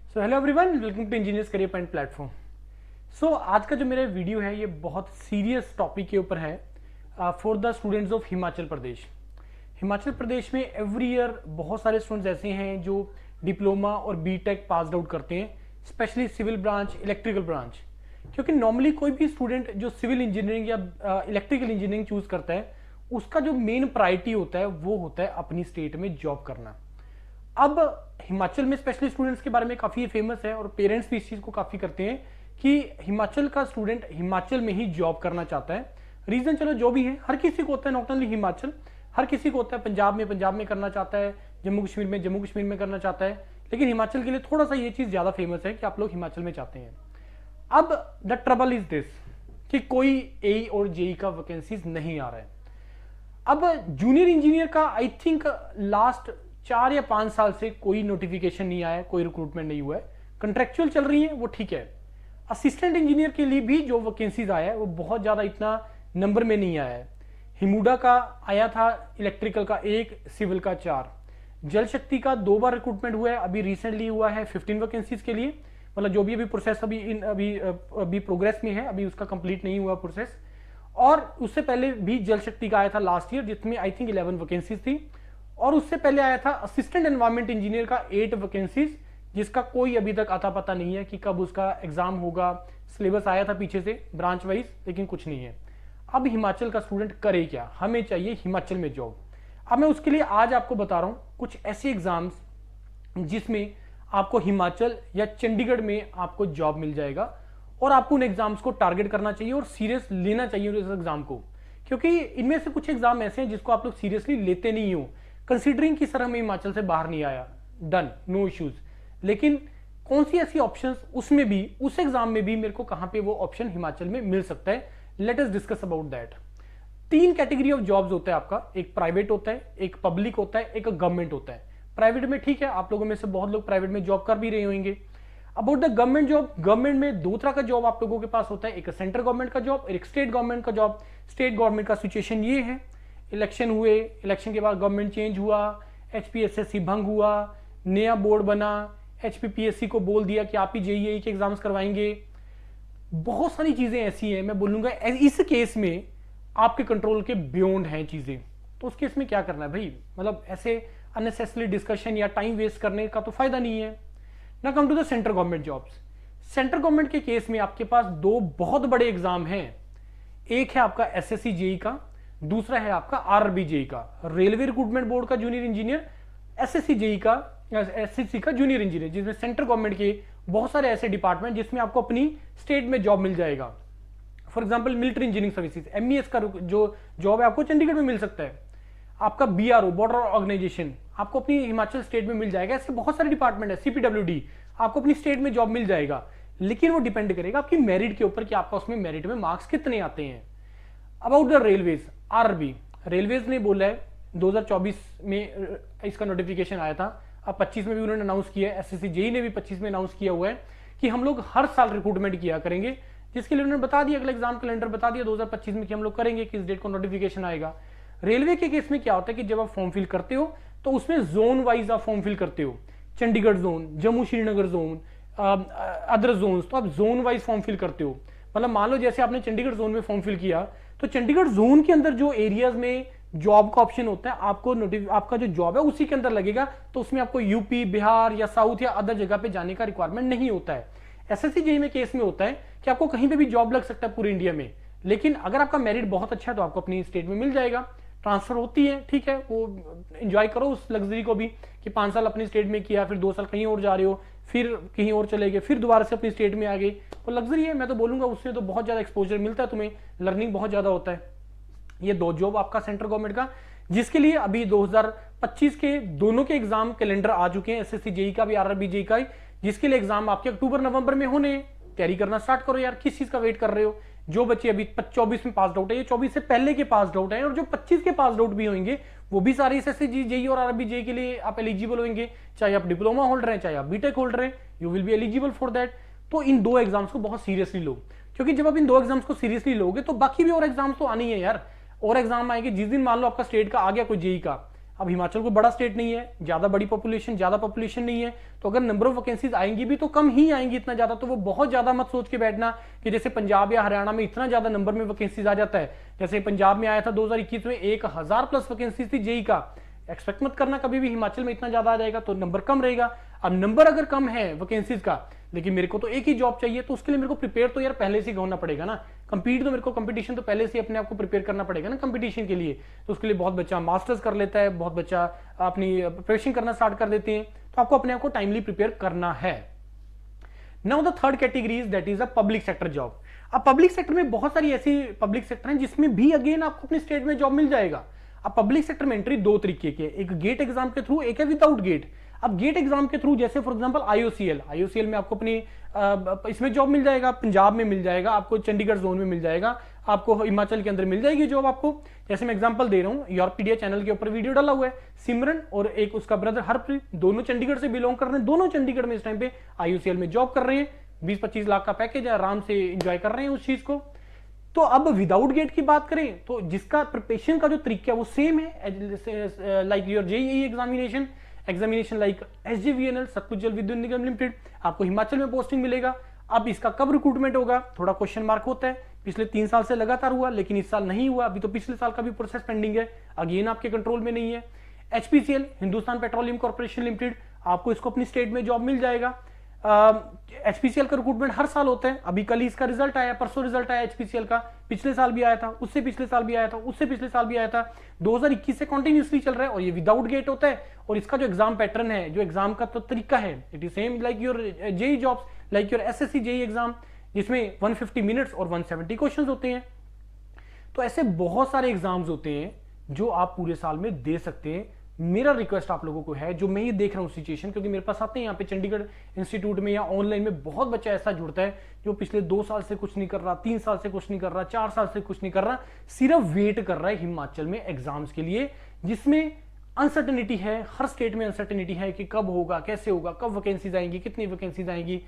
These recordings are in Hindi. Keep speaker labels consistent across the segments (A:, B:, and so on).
A: So hello everyone, welcome to engineers career point platform. आज का जो मेरा वीडियो है ये बहुत सीरियस टॉपिक के ऊपर है for the students of Himachal Pradesh. Himachal Pradesh में एवरी ईयर बहुत सारे स्टूडेंट्स ऐसे हैं जो डिप्लोमा और बीटेक पास आउट करते हैं, specially civil branch, electrical branch. क्योंकि नॉर्मली कोई भी स्टूडेंट जो सिविल इंजीनियरिंग या इलेक्ट्रिकल इंजीनियरिंग चूज करता है उसका जो मेन प्रायोरिटी होता है वो होता है अपनी स्टेट में जॉब करना। अब हिमाचल में स्पेशली स्टूडेंट्स के बारे में काफी फेमस है और पेरेंट्स भी इस चीज को काफी करते हैं कि हिमाचल का स्टूडेंट हिमाचल में ही जॉब करना चाहता है। रीजन चलो जो भी है, हर किसी को होता है, नॉट ओनली हिमाचल, हर किसी को होता है। पंजाब में करना चाहता है, जम्मू कश्मीर में करना चाहता है, लेकिन हिमाचल के लिए थोड़ा सा ये चीज ज्यादा फेमस है कि आप लोग हिमाचल में चाहते हैं। अब द ट्रबल इज दिस कि कोई ए और जेई का वैकेंसीज नहीं आ रहा है। अब जूनियर इंजीनियर का आई थिंक लास्ट 4 या 5 साल से कोई नोटिफिकेशन नहीं आया, कोई रिक्रूटमेंट नहीं हुआ है। कंट्रेक्चुअल चल रही है वो ठीक है। असिस्टेंट इंजीनियर के लिए भी जो वैकेंसीज आया है वो बहुत ज्यादा इतना नंबर में नहीं आया है। हिमुडा का आया था, इलेक्ट्रिकल का 1, सिविल का 4, जल शक्ति का 2 बार रिक्रूटमेंट हुआ है, अभी रिसेंटली हुआ है 15 वैकेंसीज के लिए। मतलब जो भी अभी प्रोसेस अभी प्रोग्रेस में है, अभी उसका कंप्लीट नहीं हुआ प्रोसेस। और उससे पहले भी जल शक्ति का आया था लास्ट ईयर, जिसमें आई थिंक 11 वैकेंसीज थी। और उससे पहले आया था असिस्टेंट एनवायरमेंट इंजीनियर का 8 वैकेंसीज, जिसका कोई अभी तक आता पता नहीं है कि कब उसका एग्जाम होगा। सिलेबस आया था पीछे से ब्रांच वाइज, लेकिन कुछ नहीं है। अब हिमाचल का स्टूडेंट करे क्या? हमें चाहिए हिमाचल में जॉब। अब मैं उसके लिए आज आपको बता रहा हूं कुछ ऐसे एग्जाम्स जिसमें आपको हिमाचल या चंडीगढ़ में आपको जॉब मिल जाएगा, और आपको उन एग्जाम्स को टारगेट करना चाहिए और सीरियस लेना चाहिए उस एग्जाम को। क्योंकि इनमें से कुछ एग्जाम ऐसे हैं जिसको आप लोग सीरियसली लेते नहीं हो, कंसीडरिंग कि सर हमें हिमाचल से बाहर नहीं आया, डन, नो इश्यूज। लेकिन कौन सी ऐसी ऑप्शंस, उसमें भी उस एग्जाम में भी मेरे को कहां पे वो ऑप्शन हिमाचल में मिल सकता है, let us discuss about that. 3 category of jobs होता है आपका, एक प्राइवेट होता है, एक पब्लिक होता है, एक गवर्नमेंट होता है। प्राइवेट में ठीक है, आप लोगों में से बहुत लोग प्राइवेट में जॉब कर भी रहे होंगे। About the government job, government में 2 तरह का जॉब आप लोगों के पास होता है, एक सेंट्रल गवर्नमेंट का जॉब और एक स्टेट गवर्नमेंट का जॉब। स्टेट गवर्नमेंट का सिचुएशन ये है, इलेक्शन हुए, इलेक्शन के बाद गवर्नमेंट चेंज हुआ, एचपीएसएससी भंग हुआ, नया बोर्ड बना, एचपीपीएससी को बोल दिया कि आप ही जेईई के एग्जाम्स करवाएंगे। बहुत सारी चीजें ऐसी हैं, मैं बोलूंगा इस केस में आपके कंट्रोल के बियॉन्ड हैं चीजें। तो उस केस में क्या करना है भाई, मतलब ऐसे अननेसेसरी डिस्कशन या टाइम वेस्ट करने का तो फायदा नहीं है ना। Come to the central government jobs. Central government के केस में आपके पास 2 बहुत बड़े एग्जाम हैं। एक है आपका एसएससी जेई का, दूसरा है आपका आरआरबी जेई का, रेलवे रिक्रूटमेंट बोर्ड का जूनियर इंजीनियर, एसएससी जेई का, एसएससी का जूनियर इंजीनियर, जिसमें सेंट्रल गवर्नमेंट के बहुत सारे ऐसे डिपार्टमेंट जिसमें आपको अपनी स्टेट में जॉब मिल जाएगा। For example military engineering services, MES का जो जॉब है आपको चंडीगढ़ में मिल सकता है। आपका बीआरओ, बॉर्डर ऑर्गेनाइजेशन, आपको अपनी हिमाचल स्टेट में मिल जाएगा। ऐसे बहुत सारे डिपार्टमेंट है, सीपीडब्ल्यूडी, आपको अपनी स्टेट में जॉब मिल जाएगा। लेकिन वो डिपेंड करेगा आपकी मेरिट के ऊपर कि आपका उसमें मेरिट में मार्क्स कितने आते हैं। About the railways, RRB, railways ने बोला है 2024 में इसका नोटिफिकेशन आया था, अब 25 में भी उन्होंने अनाउंस किया है। एसएससी जेई ने भी 25 में अनाउंस किया हुआ है कि हम लोग हर साल रिक्रूटमेंट किया करेंगे, जिसके लिए उन्होंने बता दिया, अगला एग्जाम कैलेंडर बता दिया 2025 में कि हम लोग करेंगे, किस डेट को नोटिफिकेशन आएगा। रेलवे के केस में क्या होता है कि जब आप फॉर्म फिल करते हो तो उसमें जोन वाइज आप फॉर्म फिल करते हो, Chandigarh zone, Jammu Srinagar zone, other zone, तो आप जोन वाइज फॉर्म फिल करते हो। मतलब मान लो जैसे आपने चंडीगढ़ जोन में फॉर्म फिल किया, तो चंडीगढ़ जोन के अंदर जो एरियाज में जॉब का ऑप्शन होता है, आपको आपका जो जॉब है उसी के अंदर लगेगा। तो उसमें आपको यूपी, बिहार या साउथ या अदर जगह पे जाने का रिक्वायरमेंट नहीं होता है। एसएससी जेई में केस में होता है कि आपको कहीं पे भी जॉब लग सकता है पूरे इंडिया में, लेकिन अगर आपका मेरिट बहुत अच्छा है तो आपको अपनी स्टेट में मिल जाएगा। ट्रांसफर होती है, ठीक है, वो एंजॉय करो उस लग्जरी को भी कि 5 साल अपनी स्टेट में किया, फिर 2 साल कहीं और जा रहे हो, फिर कहीं और चले गए, फिर दोबारा से अपनी स्टेट में आ गए, वो लग्जरी है। मैं तो बोलूंगा उससे तो बहुत ज्यादा एक्सपोजर मिलता है, तुम्हें लर्निंग बहुत ज्यादा होता है। ये 2 जॉब आपका सेंट्रल गवर्नमेंट का, जिसके लिए अभी 2025 के दोनों के एग्जाम कैलेंडर आ चुके हैं, एसएससी जेई का भी, आरआरबी जेई का, जिसके लिए एग्जाम आपके अक्टूबर नवंबर में होने। तैयारी करना स्टार्ट करो यार, किस चीज का वेट कर रहे हो? जो बच्चे अभी 24 में पास आउट है, ये 24 से पहले के पास आउट है, और जो 25 के पास आउट भी होंगे वो भी सारे एसएससी जेई और आरआरबी जेई के लिए आप एलिजिबल होंगे। चाहे आप डिप्लोमा होल्डर हैं, चाहे आप बीटेक होल्डर हैं, you will be eligible for that. तो इन 2 एग्जाम्स को बहुत सीरियसली लो, क्योंकि जब आप इन 2 एग्जाम्स को सीरियसली लोगे तो बाकी भी और एग्जाम्स तो आनी है यार। और एग्जाम आएंगे जिस दिन मान लो आपका स्टेट का आ गया कोई जेई का, अब हिमाचल कोई बड़ा स्टेट नहीं है, ज़्यादा पॉपुलेशन नहीं है, तो अगर नंबर ऑफ वैकेंसीज आएंगी भी तो कम ही आएंगी इतना ज़्यादा। तो वो बहुत ज़्यादा मत सोच के बैठना कि जैसे पंजाब या हरियाणा में इतना ज़्यादा नंबर में वैकेंसीज आ जाता है। जैसे पंजाब में आया था 2021 में 1000 प्लस वैकेंसीज थी जेई का, एक्सपेक्ट मत करना कभी भी हिमाचल में इतना ज़्यादा आ जाएगा, तो नंबर कम रहेगा। अब नंबर अगर कम है वैकेंसीज का, लेकिन मेरे को तो एक ही जॉब चाहिए, तो उसके लिए मेरे को प्रिपेयर तो यार पहले से ही होना पड़ेगा ना। कंपटीशन तो पहले से अपने आप को प्रिपेयर करना पड़ेगा ना कंपटीशन के लिए। तो उसके लिए बहुत बच्चा मास्टर्स कर लेता है, बहुत बच्चा अपनी प्रिपरेशन करना स्टार्ट कर देते हैं। तो आपको अपने आप को टाइमली प्रिपेयर करना है। Now the third category is that is a public sector job. अब पब्लिक सेक्टर में बहुत सारी ऐसी पब्लिक सेक्टर हैं जिसमें भी अगेन आपको अपने स्टेट में जॉब मिल जाएगा। अब पब्लिक सेक्टर में एंट्री दो तरीके की है, एक गेट एग्जाम के थ्रू, एक है विदाउट गेट। अब गेट एग्जाम के थ्रू जैसे फॉर एग्जांपल आईओसीएल में आपको अपनी इसमें जॉब मिल जाएगा, पंजाब में मिल जाएगा, आपको चंडीगढ़ जोन में मिल जाएगा, आपको हिमाचल के अंदर मिल जाएगी जॉब आपको। जैसे मैं एग्जांपल दे रहा हूँ, यूरोपीडिया चैनल के ऊपर वीडियो डाला हुआ है, सिमरन और एक उसका ब्रदर हरप्रीत, दोनों चंडीगढ़ से बिलोंग कर रहे हैं, दोनों चंडीगढ़ में इस टाइम पे आईओसीएल में जॉब कर रहे हैं। 20-25 लाख का पैकेज है, आराम से इंजॉय कर रहे हैं उस चीज को। तो अब विदाउट गेट की बात करें तो जिसका प्रिपरेशन का जो तरीका है वो सेम है like your JEE examination like SJVNL Satluj Jal Vidyut Nigam limited. आपको हिमाचल में पोस्टिंग मिलेगा। अब इसका कब रिक्रूटमेंट होगा, थोड़ा क्वेश्चन मार्क होता है। पिछले 3 साल से लगातार हुआ, लेकिन इस साल नहीं हुआ। अभी तो पिछले साल का भी प्रोसेस पेंडिंग है, अगेन आपके कंट्रोल में नहीं है। HPCL Hindustan petroleum corporation limited, आपको इसको अपनी स्टेट में जॉब मिल जाएगा। एचपीसीएल का रिक्रूटमेंट हर साल होता है। अभी कल इसका रिजल्ट आया, परसों रिजल्ट आया एचपीसीएल का। पिछले साल भी आया था, उससे पिछले साल भी आया था, उससे पिछले साल भी आया था। 2021 से कंटिन्यूसली चल रहा है और ये विदाउट गेट होता है। और इसका जो एग्जाम पैटर्न है, जो एग्जाम का तो तरीका है, it is same like your JE jobs, like your SSC JE exam, जिसमें 150 मिनट्स और 170 क्वेश्चन होते हैं। तो ऐसे बहुत सारे एग्जाम्स होते हैं जो आप पूरे साल में दे सकते हैं। मेरा रिक्वेस्ट आप लोगों को है, जो मैं ये देख रहा हूँ सिचुएशन, क्योंकि मेरे पास आते हैं यहाँ पे चंडीगढ़ इंस्टीट्यूट में या ऑनलाइन में बहुत बच्चा ऐसा जुड़ता है जो पिछले 2 साल से कुछ नहीं कर रहा, 3 साल से कुछ नहीं कर रहा, 4 साल से कुछ नहीं कर रहा, सिर्फ वेट कर रहा है हिमाचल में एग्जाम्स के लिए, जिसमें अनसर्टेनिटी है। हर स्टेट में अनसर्टेनिटी है कि कब होगा, कैसे होगा, कब वैकेंसीज आएंगी, कितनी वैकेंसीज आएंगी,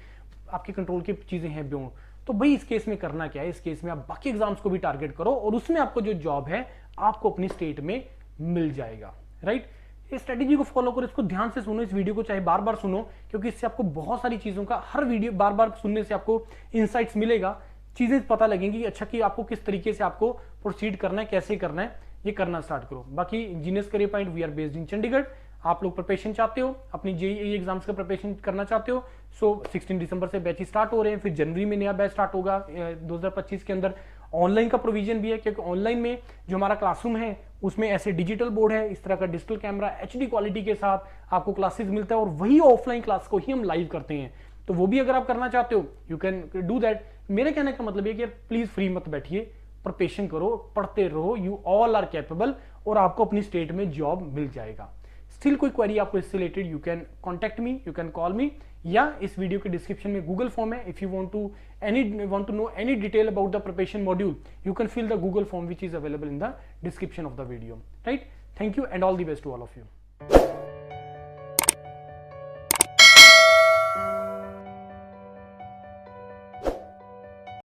A: आपके कंट्रोल की चीजें हैं ब्यों। तो भाई इस केस में करना क्या है, इस केस में आप बाकी एग्जाम्स को भी टारगेट करो और उसमें आपको जो जॉब है आपको अपनी स्टेट में मिल जाएगा। राइट, इस स्ट्रेटेजी को फॉलो करो, इसको ध्यान से सुनो, इस वीडियो को चाहे बार बार सुनो, क्योंकि इससे आपको बहुत सारी चीजों का, हर वीडियो बार बार सुनने से आपको इंसाइट्स मिलेगा, चीजें पता लगेंगी अच्छा कि आपको किस तरीके से आपको प्रोसीड करना है, कैसे करना है, ये करना स्टार्ट करो। बाकी engineers career point, we are based in Chandigarh. आप लोग प्रिपरेशन चाहते हो, अपनी जेईई एग्जाम्स का प्रिपरेशन करना चाहते हो, सो 16 दिसंबर से बैच स्टार्ट हो रहे हैं, फिर जनवरी में नया बैच स्टार्ट होगा 2025 के अंदर। ऑनलाइन का प्रोविजन भी है, क्योंकि ऑनलाइन में जो हमारा क्लासरूम है उसमें ऐसे डिजिटल बोर्ड है, इस तरह का डिजिटल कैमरा एचडी क्वालिटी के साथ आपको क्लासेस मिलता है, और वही ऑफलाइन क्लास को ही हम लाइव करते हैं। तो वो भी अगर आप करना चाहते हो, यू कैन डू दैट। मेरे कहने का मतलब है कि प्लीज फ्री मत बैठिए, प्रिपरेशन करो, पढ़ते रहो, यू ऑल आर कैपेबल, और आपको अपनी स्टेट में जॉब मिल जाएगा। स्टिल कोई क्वेरी आपको इससे related, you can contact me, you can call me, या इस वीडियो के डिस्क्रिप्शन में गूगल फॉर्म है। If you want to know any detail about the preparation module, you can fill the Google form which is available in the description of the video. Right, thank you and all the best to all of you.